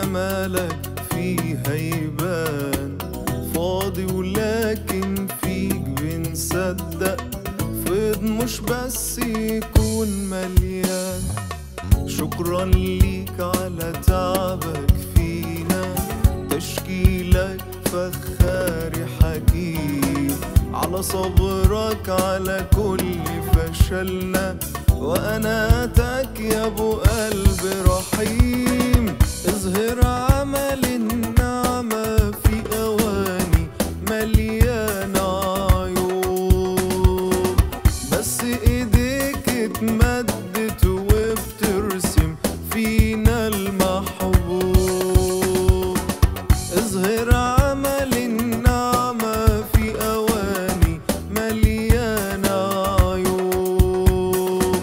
جمالك فيها يبان، فاضي ولكن فيك بنصدق، فيض مش بس يكون مليان. شكرا ليك على تعبك فينا، تشكيلك فخاري حكيم، على صبرك على كل فشلنا، وأناتك يا أبو قلب رحيم. اظهر عمل النعمة في أواني مليانة عيوب، بس إيديك اتمدت وبترسم فينا المحبوب. اظهر عمل النعمة في أواني مليانة عيوب،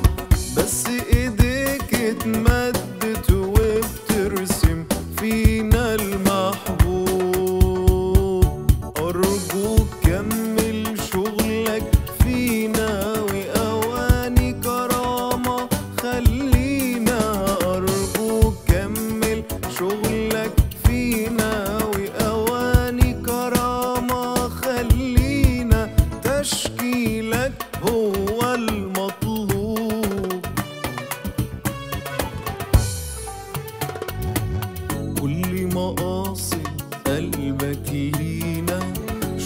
بس إيديك اتمدت وبترسم فينا المحبوب. أرجوك كمل شغلك فينا وأواني كرامة خلينا، أرجوك كمل شغلك فينا وأواني كرامة خلينا، تشكيلك هو المطلوب. كل مقاصد قلبك لينا،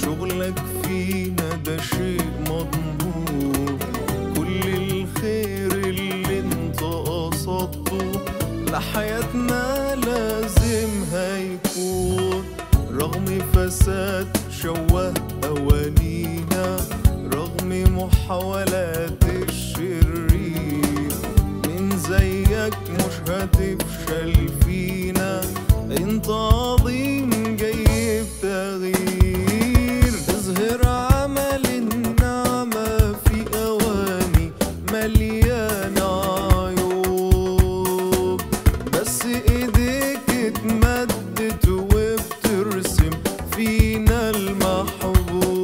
شغلك فينا ده شيء مضمون، كل الخير اللي انت قصدته لحياتنا لازم هيكون، رغم فساد شوه أوانينا، رغم محاولات الشرير، من زيك مش هتفشل فينا، انت عظيم جاي بتغيير. اظهر عمل النعمة في أواني مليانة عيوب، بس ايديك اتمدت وبترسم فينا المحبوب.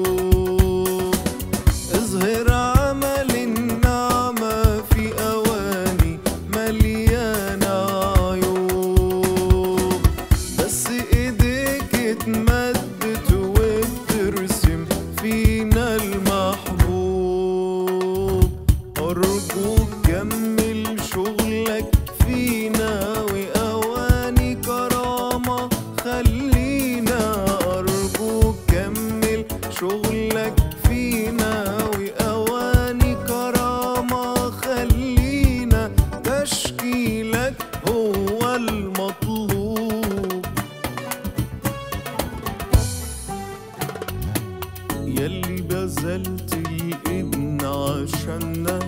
اظهر عمل النعمة في أواني مليانة عيوب، بس ايديك اتمدت وبترسم فينا المحبوب. أرجوك كمل شغلك فينا وأواني كرامة خلينا، أرجوك كمل شغلك فينا وأواني كرامة خلينا، تشكيلك هو المطلوب. يلي بذلت الابن عشاننا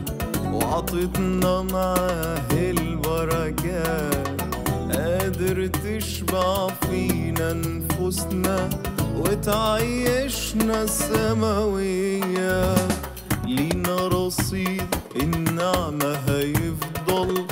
وعطتنا معاه البركات، قادر تشبع فينا نفوسنا وتعيشنا السماوية، لينا رصيد النعمة هيفضل